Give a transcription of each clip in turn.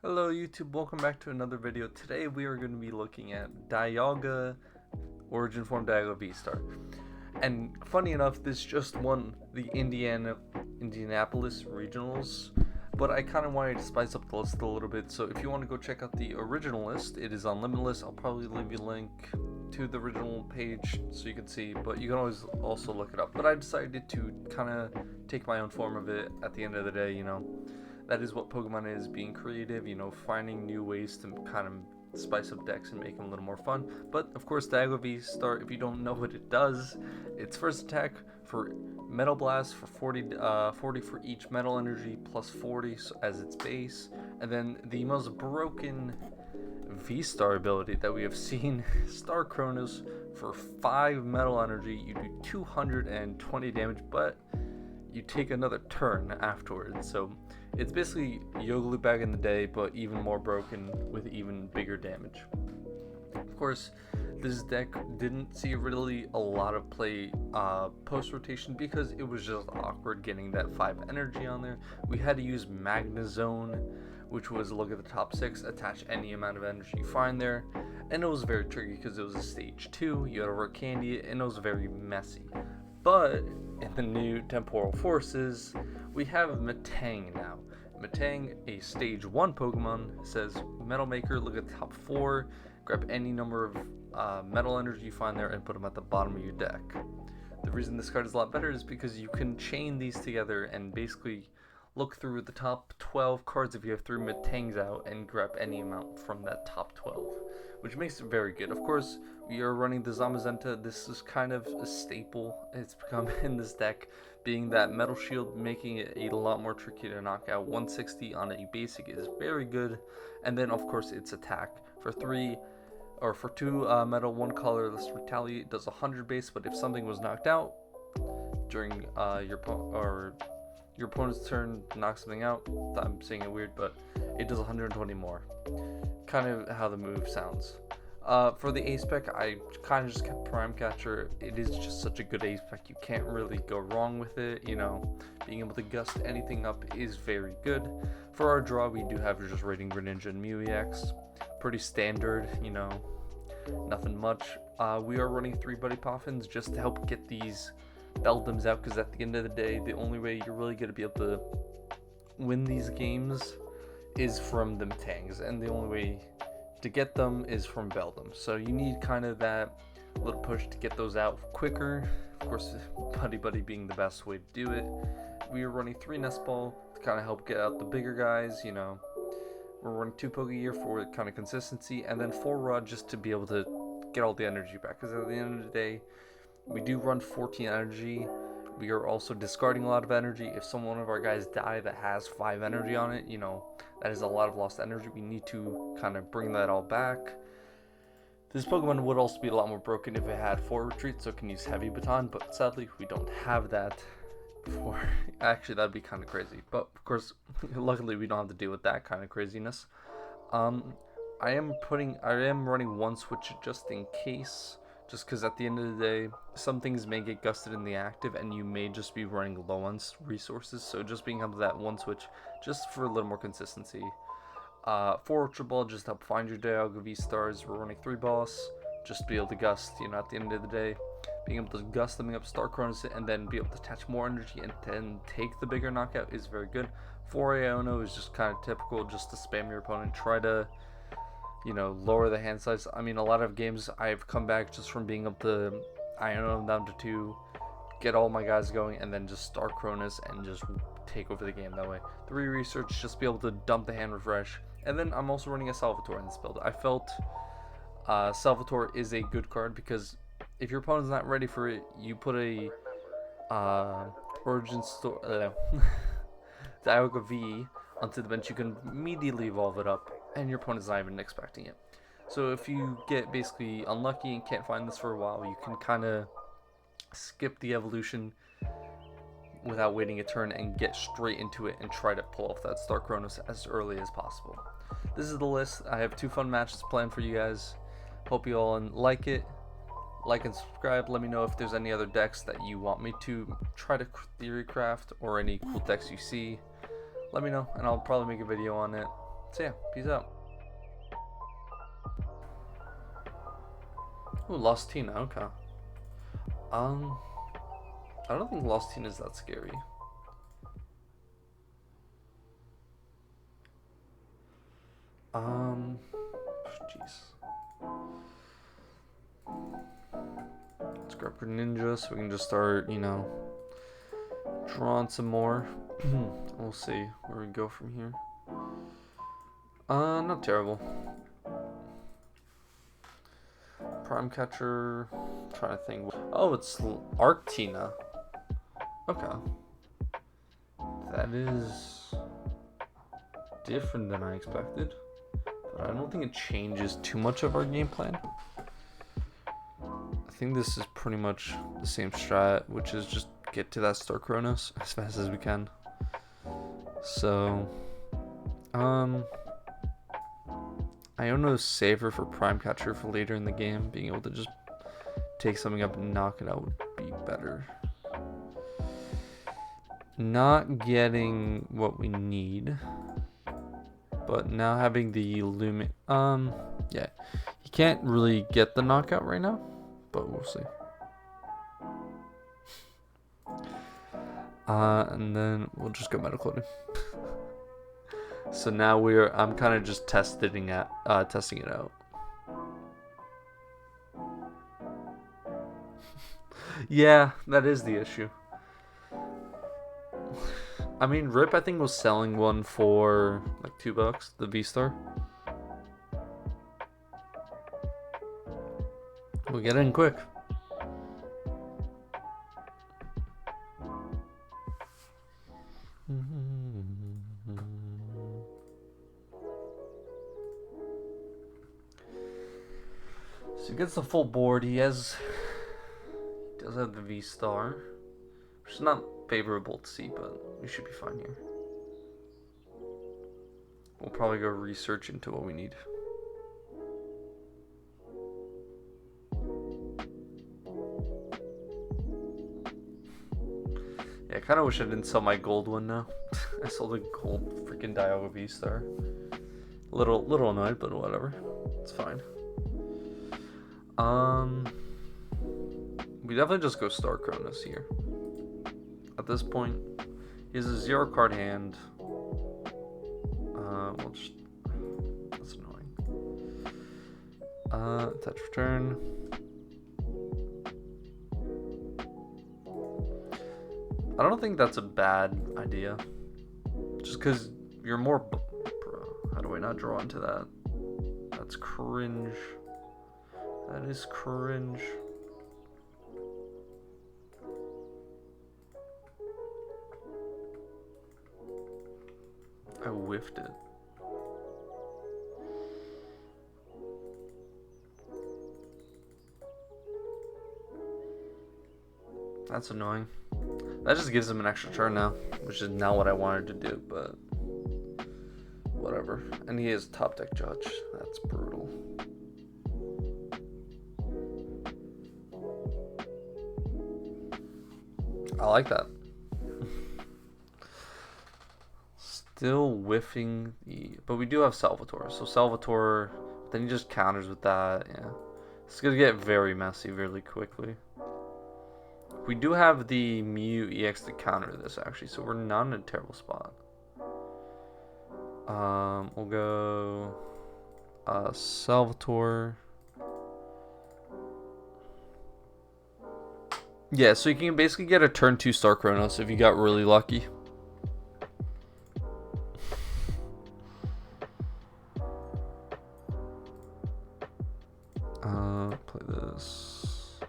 Hello YouTube, welcome back to another video. Today we are going to be looking at Dialga Origin Form Dialga Vstar. And funny enough, this just won the Indianapolis Regionals, but I kind of wanted to spice up the list a little bit. So if you want to go check out the original list, it is on Limitless. I'll probably leave you a link to the original page so you can see, but you can always also look it up. But I decided to kind of take my own form of it at the end of the day, you know. That is what Pokemon is, being creative, you know, finding new ways to kind of spice up decks and make them a little more fun. But of course, Dialga Vstar, if you don't know what it does, its first attack for Metal Blast for 40 for each metal energy plus 40 as its base, and then the most broken V-Star ability that we have seen, Star Chronos for 5 metal energy. You do 220 damage, but you take another turn afterwards. So it's basically Yoglu back in the day, but even more broken with even bigger damage. Of course, this deck didn't see really a lot of play post-rotation because it was just awkward getting that 5 energy on there. We had to use Magnezone, which was look at the top 6, attach any amount of energy you find there, and it was very tricky because it was a stage 2, you had to work candy, and it was very messy. But in the new Temporal Forces, we have Metang now. Metang, a stage 1 Pokemon, says Metal Maker, look at the top 4, grab any number of metal energy you find there and put them at the bottom of your deck. The reason this card is a lot better is because you can chain these together and basically look through the top 12 cards if you have 3 Metangs out and grab any amount from that top 12, which makes it very good. Of course, we are running the Zamazenta. This is kind of a staple. It's become in this deck, being that Metal Shield, making it a lot more tricky to knock out. 160 on a basic is very good, and then of course its attack for 2 metal, 1 colorless retaliate does 100 base, but if something was knocked out during your opponent's turn, knock something out, I'm saying it weird, but it does 120 more. Kind of how the move sounds. For the ace spec, I kind of just kept Prime Catcher. It is just such a good ace spec, you can't really go wrong with it, you know. Being able to gust anything up is very good. For our draw, we do have just Radiant Greninja and Mew EX. Pretty standard, you know, nothing much. We are running 3 Buddy Poffins just to help get these Beldums out, because at the end of the day, the only way you're really going to be able to win these games is from the Metangs, and the only way to get them is from Beldum. So you need kind of that little push to get those out quicker. Of course, Buddy-Buddy being the best way to do it. We are running 3 Nest Ball to kind of help get out the bigger guys, you know. We're running 2 Pokégear for kind of consistency, and then 4 Rod just to be able to get all the energy back, because at the end of the day, we do run 14 energy. We are also discarding a lot of energy. If one of our guys die that has 5 energy on it, you know, that is a lot of lost energy. We need to kind of bring that all back. This Pokemon would also be a lot more broken if it had 4 retreats, so it can use Heavy Baton, but sadly we don't have that. Actually, that'd be kind of crazy, but of course, luckily we don't have to deal with that kind of craziness. I am running 1 switch just in case. Just because at the end of the day, some things may get gusted in the active and you may just be running low on resources. So just being able to that 1 switch just for a little more consistency. 4 Ultra Ball just help find your Dialga Vstars. We're running 3 Boss just to be able to gust, you know, at the end of the day. Being able to gust something up, Star Chronos it, and then be able to attach more energy and then take the bigger knockout is very good. 4 Iono is just kind of typical, just to spam your opponent. Try to, you know, lower the hand size. I mean, a lot of games I've come back just from being able to Iono them down to 2, get all my guys going, and then just start Cronus and just take over the game that way. 3 research, just be able to dump the hand refresh. And then I'm also running a Salvatore in this build. I felt Salvatore is a good card because if your opponent's not ready for it, you put a Dialga V onto the bench, you can immediately evolve it up, and your opponent's not even expecting it. So if you get basically unlucky and can't find this for a while, you can kind of skip the evolution without waiting a turn and get straight into it and try to pull off that Star Chronos as early as possible. This is the list. I have 2 fun matches planned for you guys. Hope you all like it. Like and subscribe. Let me know if there's any other decks that you want me to try to theory craft or any cool decks you see. Let me know and I'll probably make a video on it. So yeah, peace out. Ooh, Lost Tina, okay. I don't think Lost Tina is that scary. Jeez. Let's grab Greninja so we can just start, you know, drawing some more. We'll see where we go from here. Not terrible. Prime Catcher. Trying to think. Oh, it's Arctina. Okay. That is different than I expected. But I don't think it changes too much of our game plan. I think this is pretty much the same strat, which is just get to that Star Chronos as fast as we can. So, Iono is safer for Prime Catcher for later in the game. Being able to just take something up and knock it out would be better. Not getting what we need, but now having the yeah, you can't really get the knockout right now, but we'll see. And then we'll just go medical. So now I'm kind of just testing it out. Yeah, that is the issue. I mean, Rip, I think, was selling one for like $2, the Vstar. We'll get in quick. So he gets the full board. He does have the Vstar, which is not favorable to see, but we should be fine here. We'll probably go research into what we need. Yeah, I kind of wish I didn't sell my gold one now. I sold a gold freaking Dialga Vstar. Little annoyed, but whatever. It's fine. We definitely just go Star Chronos here. At this point, he has a 0 card hand. That's annoying. Touch return. I don't think that's a bad idea. Just because you're more. Bro, how do I not draw into that? That's cringe. That is cringe. I whiffed it. That's annoying. That just gives him an extra turn now, which is not what I wanted to do, but whatever. And he is top deck judge. That's brutal. I like that. Still whiffing but we do have Salvatore. So Salvatore, then he just counters with that. Yeah, it's gonna get very messy really quickly. We do have the Mew EX to counter this actually, so we're not in a terrible spot. We'll go Salvatore. Yeah, so you can basically get a turn 2 Star Chronos if you got really lucky. Play this.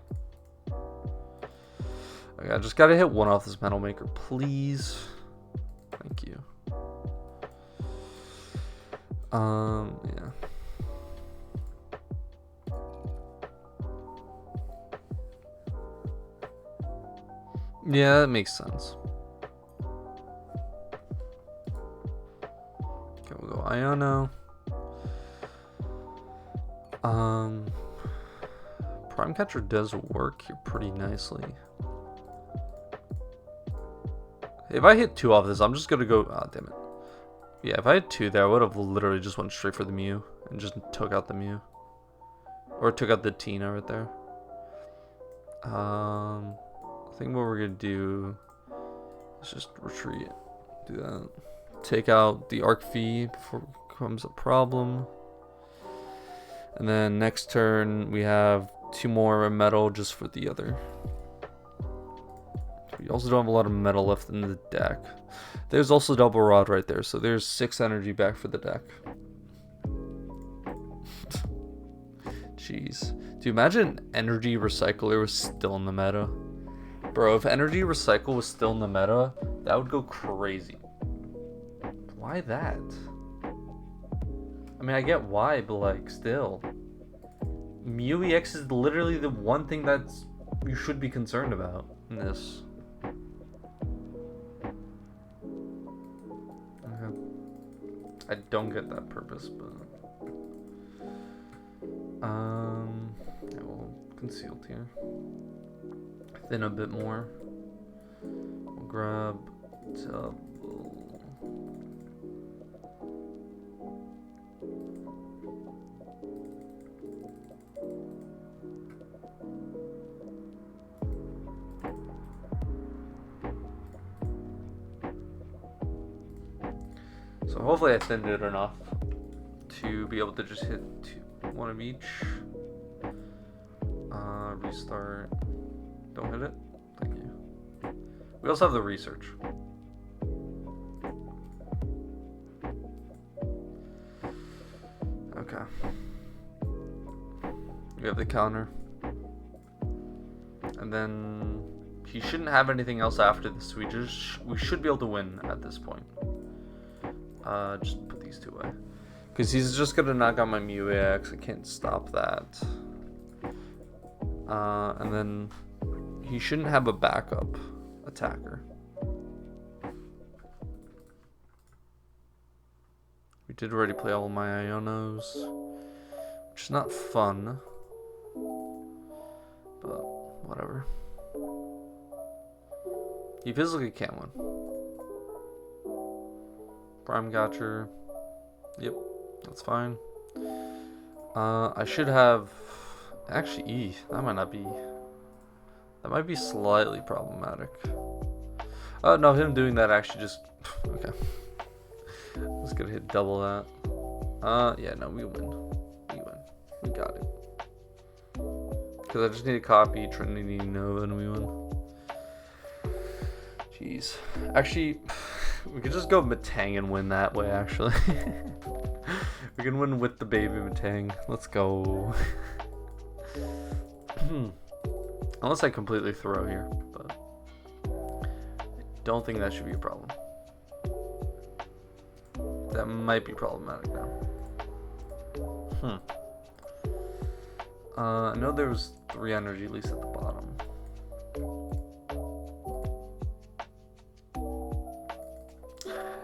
Okay, I just gotta hit one off this Metal Maker, please. Thank you. Yeah. Yeah, that makes sense. Okay, we'll go Iono. Prime Catcher does work here pretty nicely. If I hit 2 off this, I'm just gonna go. Ah, damn it. Yeah, if I had 2 there, I would have literally just went straight for the Mew and just took out the Mew. Or took out the Tina right there. I think what we're gonna do is just retreat. Do that. Take out the Arc V before it becomes a problem. And then next turn we have 2 more metal just for the other. We also don't have a lot of metal left in the deck. There's also double rod right there, so there's 6 energy back for the deck. Jeez. Do you imagine Energy Recycler was still in the meta? Bro, if Energy Recycle was still in the meta, that would go crazy. Why that? I mean, I get why, but like, still. Mew EX is literally the one thing that's you should be concerned about in this. Okay. I don't get that purpose, but yeah, we'll concealed here. Thin a bit more. We'll grab double. So hopefully I thinned it enough to be able to just hit 1 of each. Restart. Don't hit it. Thank you. We also have the research. Okay. We have the counter. And then he shouldn't have anything else after this. We should be able to win at this point. Just put these 2 away. Because he's just going to knock out my Mew EX. I can't stop that. And then he shouldn't have a backup attacker. We did already play all of my Ionos, which is not fun. But whatever. He physically can't win. Prime Catcher. Yep, that's fine. I should have... Actually, that might not be... That might be slightly problematic. No, him doing that actually just... Okay. Let's go hit double that. Yeah, no, we win. We win. We got it. Because I just need to copy Trinity Nova and we win. Jeez. Actually, we could just go Metang and win that way, actually. We can win with the baby Metang. Let's go. Unless I completely throw here, but I don't think that should be a problem. That might be problematic now. I know there was 3 energy at least at the bottom.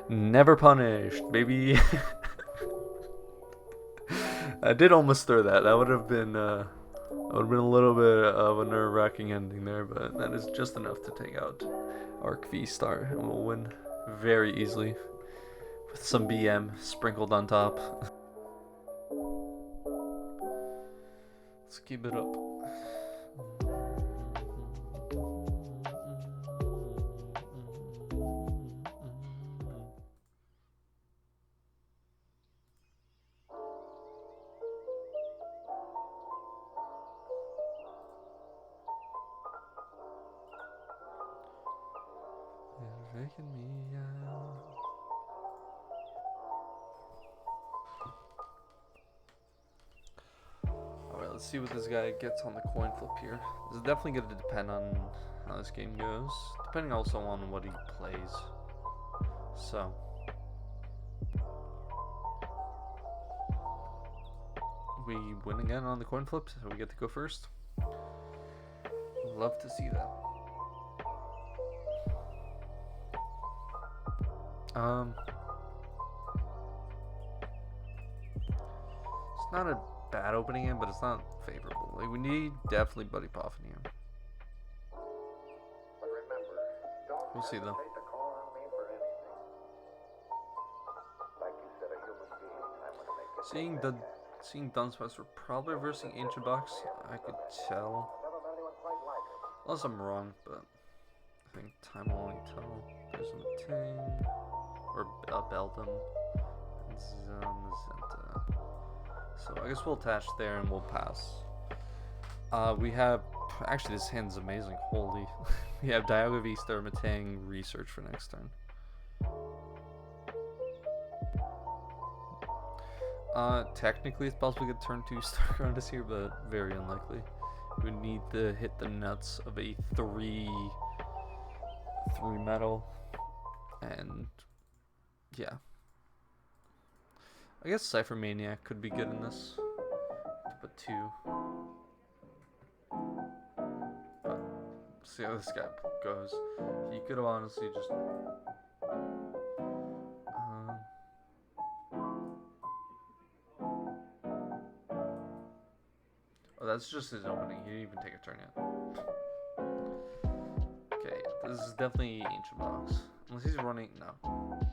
Never punished, baby. I did almost throw that. That would have been a little bit of a nerve-wracking ending there, but that is just enough to take out Arc Vstar, and we'll win very easily with some BM sprinkled on top. Let's keep it up. Alright, let's see what this guy gets on the coin flip here. This is definitely going to depend on how this game goes, depending also on what he plays. So, we win again on the coin flip, so we get to go first. Love to see that. It's not a bad opening in, but it's not favorable. Like, we need definitely Buddy Poffin here. We'll see though. Seeing Dunsparce, we're probably reversing Ancient Box. I could tell. Unless I'm wrong, but I think time will only tell. There's a Metang, or Beldum, and Zamazenta. So I guess we'll attach there and we'll pass. We have, actually this hand's amazing, holy. We have Dialga Vstar, Metang, Research for next turn. Technically it's possible we could turn 2 Star Groundus here, but very unlikely. We would need to hit the nuts of a 3 metal, and yeah. I guess Cypher Maniac could be good in this, to put 2. But see how this guy goes. He could have honestly just oh, that's just his opening. He didn't even take a turn yet. Okay, this is definitely Ancient Box. Unless he's running, no.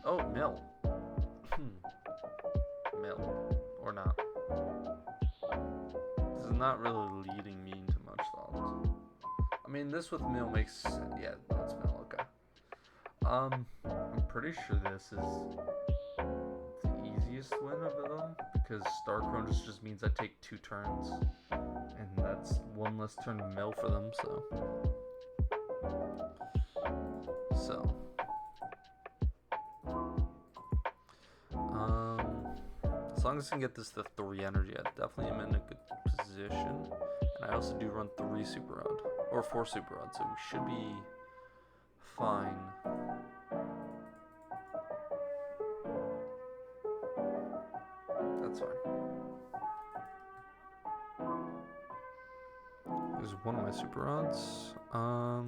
Oh, Mill. Mill. Or not. This is not really leading me into much thought. I mean, this with Mill makes, yeah, that's Mill, okay. I'm pretty sure this is the easiest win of it all, because Star Cronus just means I take 2 turns. And that's 1 less turn to mill for them, so. As long as I can get this to 3 energy, I definitely am in a good position. And I also do run 3 Super Rod, or 4 Super Rods, so we should be fine. That's fine. There's one of my Super Rods. I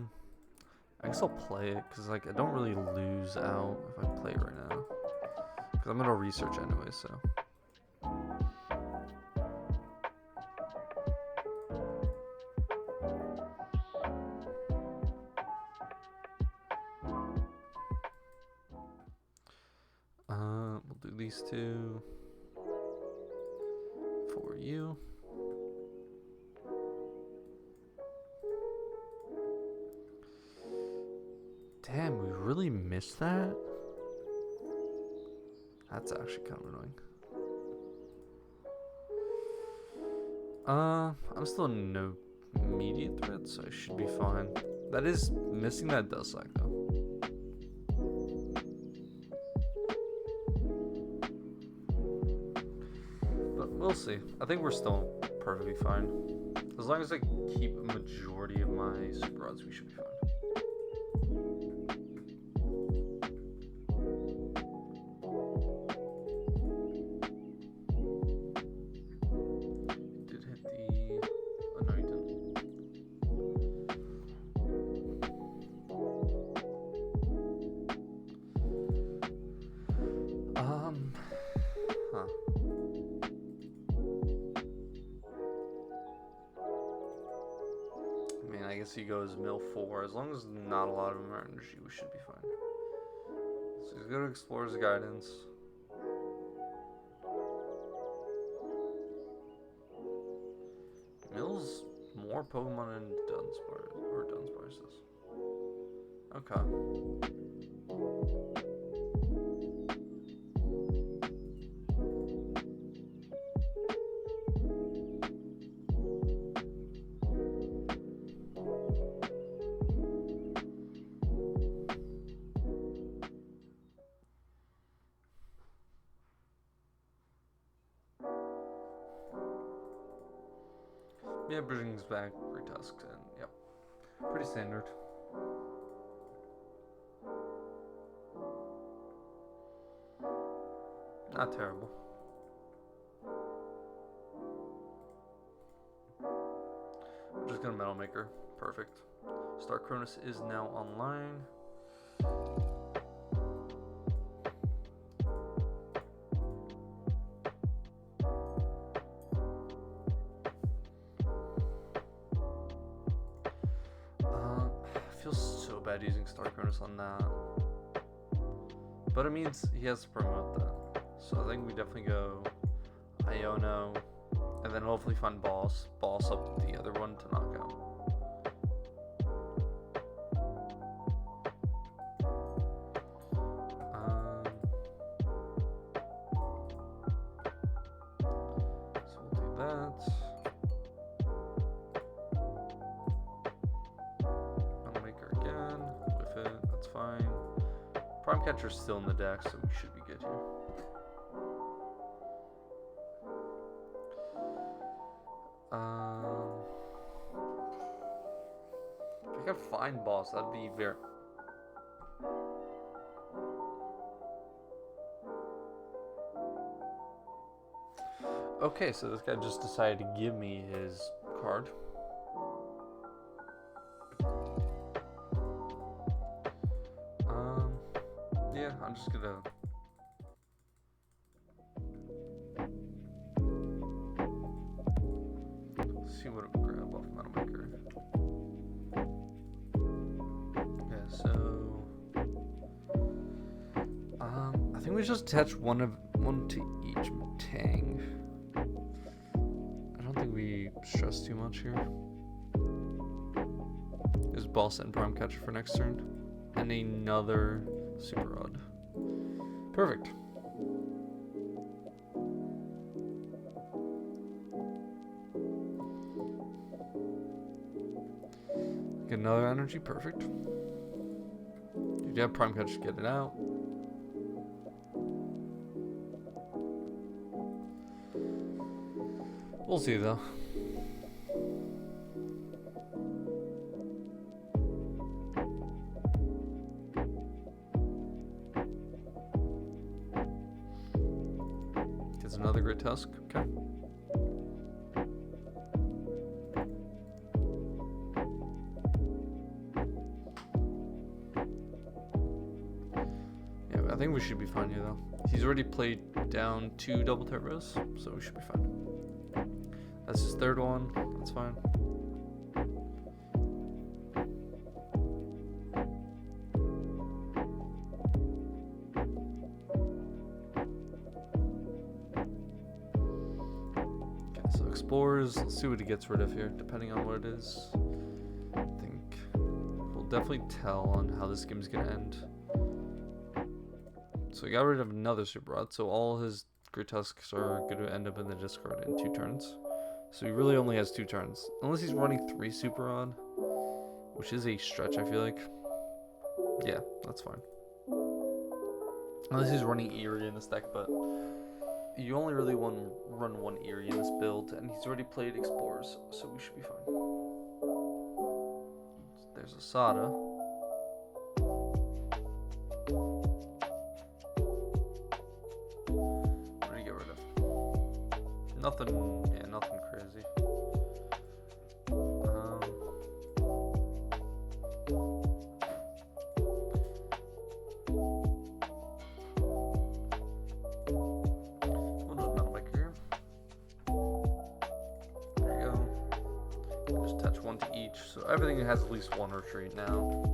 guess I'll play it, because like I don't really lose out if I play it right now. Because I'm going to research anyway, so. We'll do these 2 for you. Damn, we really missed that? That's actually kind of annoying. I'm still in no immediate threat, so I should be fine. That is, missing that does suck though. But we'll see. I think we're still perfectly fine. As long as I keep a majority of my Super Rods, we should be fine. I guess he goes mill 4. As long as not a lot of them are energy, we should be fine. So he's going to Explorer's Guidance. Mill's more Pokemon than Dunsparce does. Okay. Yeah, brings back Retusks, and yep, pretty standard. Not terrible. I'm just gonna Metal Maker. Perfect. Star Cronus is now online. Using Star Cronus on that, but it means he has to promote that, so I think we definitely go Iono, and then hopefully find boss up the other one to knock out. So we'll do that. Unmaker again, with it, that's fine. Prime Catcher's still in the deck, so we should be good here. If I could find boss, that'd be very... Okay, so this guy just decided to give me his card. Yeah, I'm just gonna... see what it would grab off Metal Maker. Okay, so I think we just attach one to each Metang. I don't think we stress too much here. There's boss and Prime Catcher for next turn, and another Super Rod. Perfect. Get another energy, perfect. You have Prime Catcher, get it out. We'll see though. Gets another Great Tusk, okay. I think we should be fine here though. He's already played down 2 double turbos, so we should be fine. That's his third one, that's fine. Okay, so explorers, let's see what he gets rid of here, depending on what it is. I think we'll definitely tell on how this game's gonna end. So he got rid of another Super Rod, so all his Great Tusks are going to end up in the discard in 2 turns. So he really only has 2 turns. Unless he's running 3 Super Rod, which is a stretch, I feel like. Yeah, that's fine. Unless he's running Eerie in this deck, but you only really want to run 1 Eerie in this build, and he's already played Explorers, so we should be fine. There's a Sada. Nothing, yeah, nothing crazy. We'll just Metal Maker here. There you go. Just attach 1 to each, so everything has at least 1 retreat now.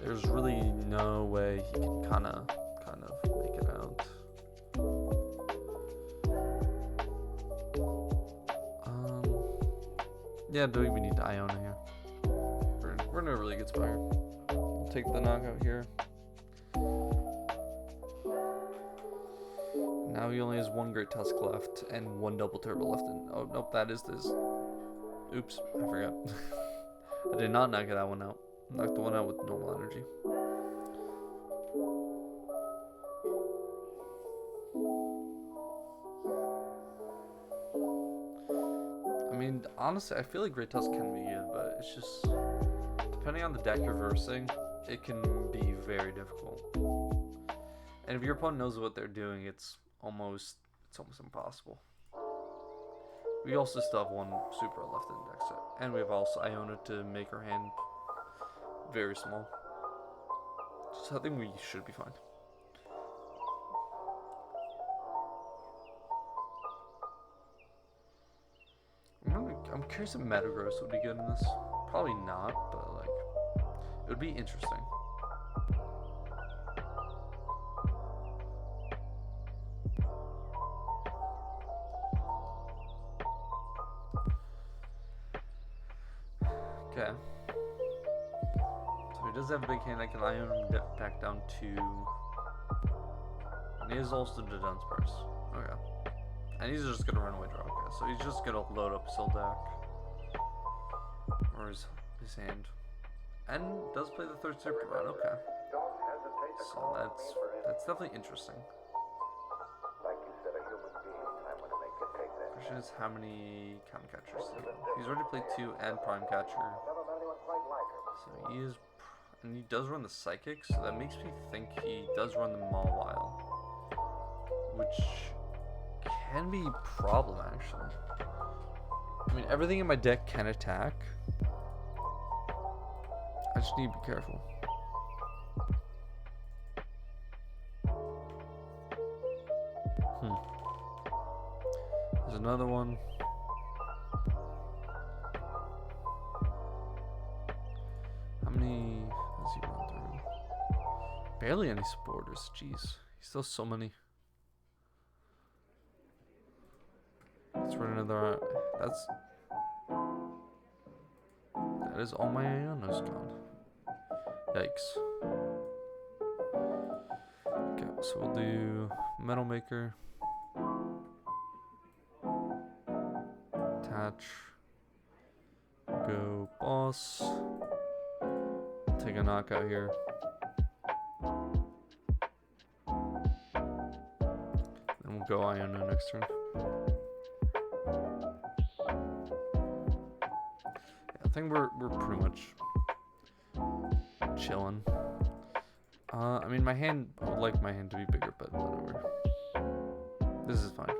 There's really no way he can kind of make it out. Yeah, do we need Iono here? We're in a really good spot here. We'll take the knockout here. Now he only has 1 Great Tusk left and 1 double turbo left. Oh nope, that is this. Oops, I forgot. I did not knock that one out. Knocked the one out with normal energy. I mean, honestly, I feel like Great Tusk can be good, but it's just, depending on the deck you're versing, it can be very difficult. And if your opponent knows what they're doing, it's almost impossible. We also still have 1 Super left in the deck set, and we have also Iono to make our hand very small. So I think we should be fine. I'm curious if Metagross would be good in this. Probably not, but like, it would be interesting. Okay. So he does have a big hand. I can Iono him back down to. And he is also the Dunsparce. Okay. And he's just gonna run away draw. Okay. So he's just gonna load up his whole deck. Or his hand. And does play the third super run. Okay. So that's definitely interesting. Question is how many Prime Catchers do you have? He's already played 2 and Prime Catcher. So he is, and he does run the Psychic, so that makes me think he does run the Mawile, which can be a problem actually. I mean, everything in my deck can attack. I just need to be careful. There's another one. How many does he run through? Barely any supporters. Jeez. He still has so many. Let's run another. That is all my Ionos gone. Yikes. Okay, so we'll do Metal Maker. Attach. Go boss. Take a knockout here. Then we'll go Iono next turn. I think we're pretty much chilling. I mean, I would like my hand to be bigger, but whatever. This is fine.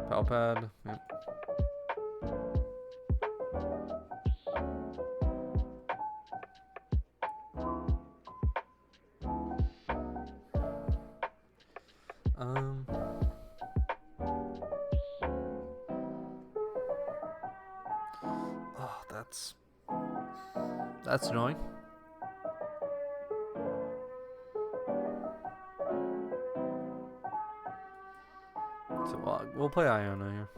Pal pad. Yep. Oh, that's annoying. So we'll play Iono here.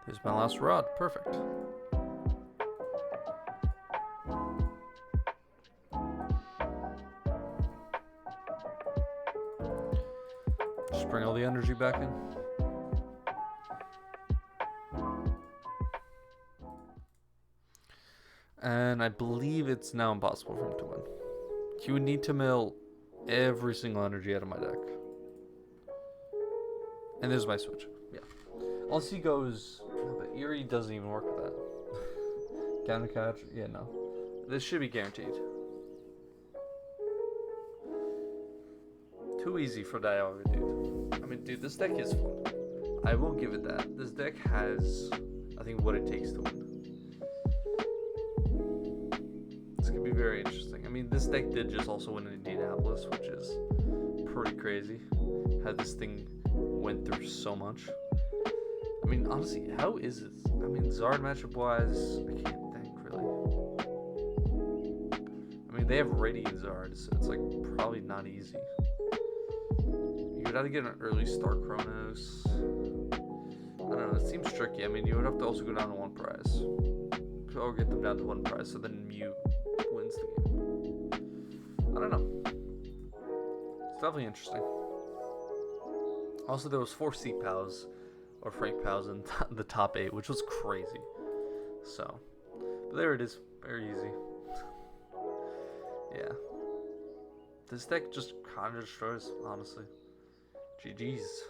There's my last rod. Perfect. Just bring all the energy back in. And I believe it's now impossible for him to win. He would need to mill every single energy out of my deck. And there's my switch. Yeah. Unless he goes... No, but Eerie doesn't even work with that. Counter catch? Yeah, no. This should be guaranteed. Too easy for Dialga, dude. I mean, dude, this deck is fun. I will give it that. This deck has, I think, what it takes to win. This could be very interesting. I mean, this deck did just also win in Indianapolis, which is pretty crazy. How this thing went through so much. I mean, honestly, how is it? I mean, Zard matchup-wise, I can't think, really. I mean, they have Radiant Zard, so it's, like, probably not easy. You would have to get an early start Chronos. I don't know, it seems tricky. I mean, you would have to also go down to 1 prize. Or get them down to 1 prize, so then Mew wins the game. I don't know. It's definitely interesting. Also, there was 4 Seek Pals, or Frank Pals in the top 8, which was crazy. So, but there it is. Very easy. Yeah. This deck just kind of destroys, honestly. GG's.